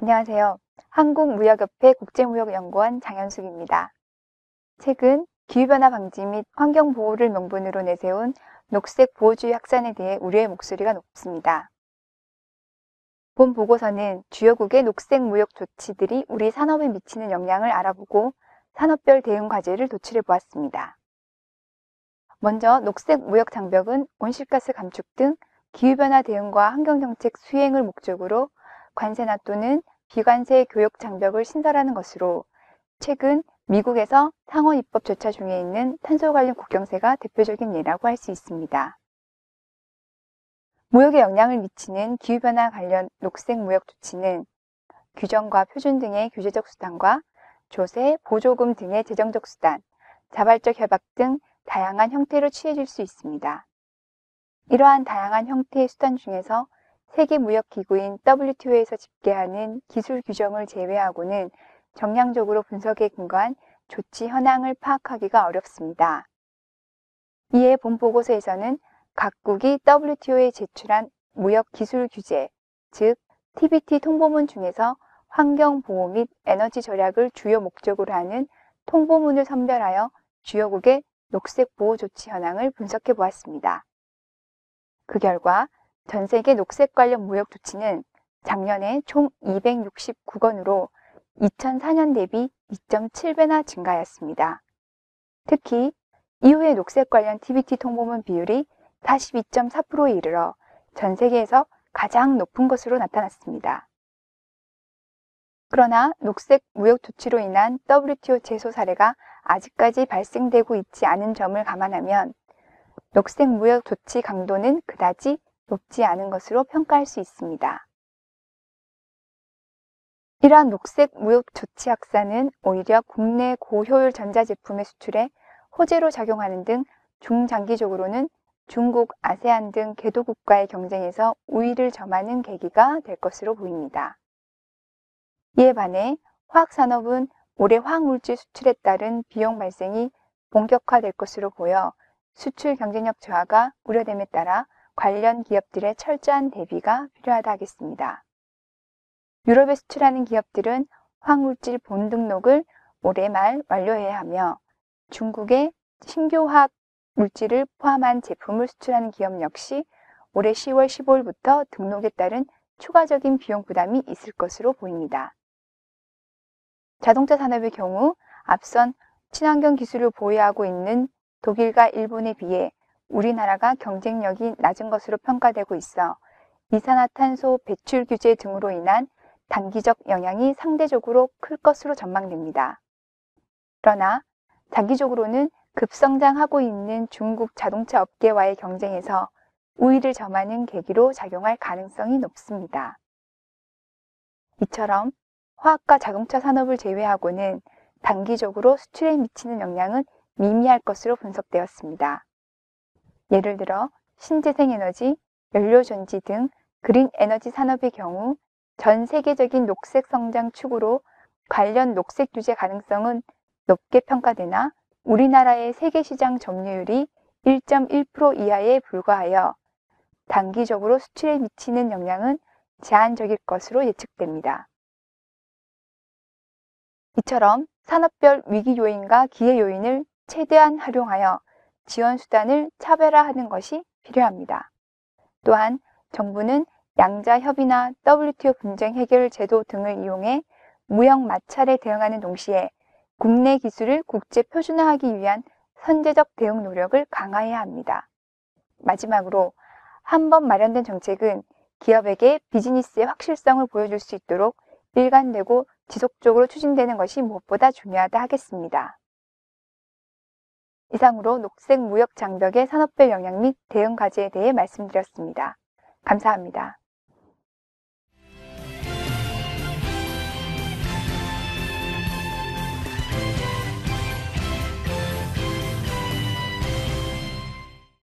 안녕하세요. 한국무역협회 국제무역연구원 장현숙입니다. 최근 기후변화 방지 및 환경보호를 명분으로 내세운 녹색 보호주의 확산에 대해 우려의 목소리가 높습니다. 본 보고서는 주요국의 녹색 무역 조치들이 우리 산업에 미치는 영향을 알아보고 산업별 대응 과제를 도출해 보았습니다. 먼저 녹색 무역 장벽은 온실가스 감축 등 기후변화 대응과 환경정책 수행을 목적으로 관세나 또는 비관세 교역 장벽을 신설하는 것으로 최근 미국에서 상원 입법 절차 중에 있는 탄소 관련 국경세가 대표적인 예라고 할 수 있습니다. 무역에 영향을 미치는 기후변화 관련 녹색 무역 조치는 규정과 표준 등의 규제적 수단과 조세, 보조금 등의 재정적 수단, 자발적 협약 등 다양한 형태로 취해질 수 있습니다. 이러한 다양한 형태의 수단 중에서 세계무역기구인 WTO에서 집계하는 기술 규정을 제외하고는 정량적으로 분석에 근거한 조치 현황을 파악하기가 어렵습니다. 이에 본 보고서에서는 각국이 WTO에 제출한 무역 기술 규제, 즉 TBT 통보문 중에서 환경보호 및 에너지 절약을 주요 목적으로 하는 통보문을 선별하여 주요국의 녹색 보호 조치 현황을 분석해 보았습니다. 그 결과 전 세계 녹색 관련 무역 조치는 작년에 총 269건으로 2004년 대비 2.7배나 증가하였습니다. 특히 이후에 녹색 관련 TBT 통보문 비율이 42.4%에 이르러 전 세계에서 가장 높은 것으로 나타났습니다. 그러나 녹색 무역 조치로 인한 WTO 제소 사례가 아직까지 발생되고 있지 않은 점을 감안하면 녹색 무역 조치 강도는 그다지 높지 않은 것으로 평가할 수 있습니다. 이러한 녹색 무역 조치 확산은 오히려 국내 고효율 전자제품의 수출에 호재로 작용하는 등 중장기적으로는 중국, 아세안 등 개도국가의 경쟁에서 우위를 점하는 계기가 될 것으로 보입니다. 이에 반해 화학산업은 올해 화학물질 수출에 따른 비용 발생이 본격화될 것으로 보여 수출 경쟁력 저하가 우려됨에 따라 관련 기업들의 철저한 대비가 필요하다 하겠습니다. 유럽에 수출하는 기업들은 화학물질 본등록을 올해 말 완료해야 하며 중국의 신규 화학 물질을 포함한 제품을 수출하는 기업 역시 올해 10월 15일부터 등록에 따른 추가적인 비용 부담이 있을 것으로 보입니다. 자동차 산업의 경우 앞선 친환경 기술을 보유하고 있는 독일과 일본에 비해 우리나라가 경쟁력이 낮은 것으로 평가되고 있어 이산화탄소 배출 규제 등으로 인한 단기적 영향이 상대적으로 클 것으로 전망됩니다. 그러나 장기적으로는 급성장하고 있는 중국 자동차 업계와의 경쟁에서 우위를 점하는 계기로 작용할 가능성이 높습니다. 이처럼 화학과 자동차 산업을 제외하고는 단기적으로 수출에 미치는 영향은 미미할 것으로 분석되었습니다. 예를 들어 신재생에너지, 연료전지 등 그린 에너지 산업의 경우 전 세계적인 녹색 성장 축으로 관련 녹색 규제 가능성은 높게 평가되나 우리나라의 세계시장 점유율이 1.1% 이하에 불과하여 단기적으로 수출에 미치는 영향은 제한적일 것으로 예측됩니다. 이처럼 산업별 위기 요인과 기회 요인을 최대한 활용하여 지원 수단을 차별화하는 것이 필요합니다. 또한 정부는 양자 협의나 WTO 분쟁 해결 제도 등을 이용해 무역 마찰에 대응하는 동시에 국내 기술을 국제 표준화하기 위한 선제적 대응 노력을 강화해야 합니다. 마지막으로 한 번 마련된 정책은 기업에게 비즈니스의 확실성을 보여줄 수 있도록 일관되고 지속적으로 추진되는 것이 무엇보다 중요하다 하겠습니다. 이상으로 녹색 무역 장벽의 산업별 영향 및 대응 과제에 대해 말씀드렸습니다. 감사합니다.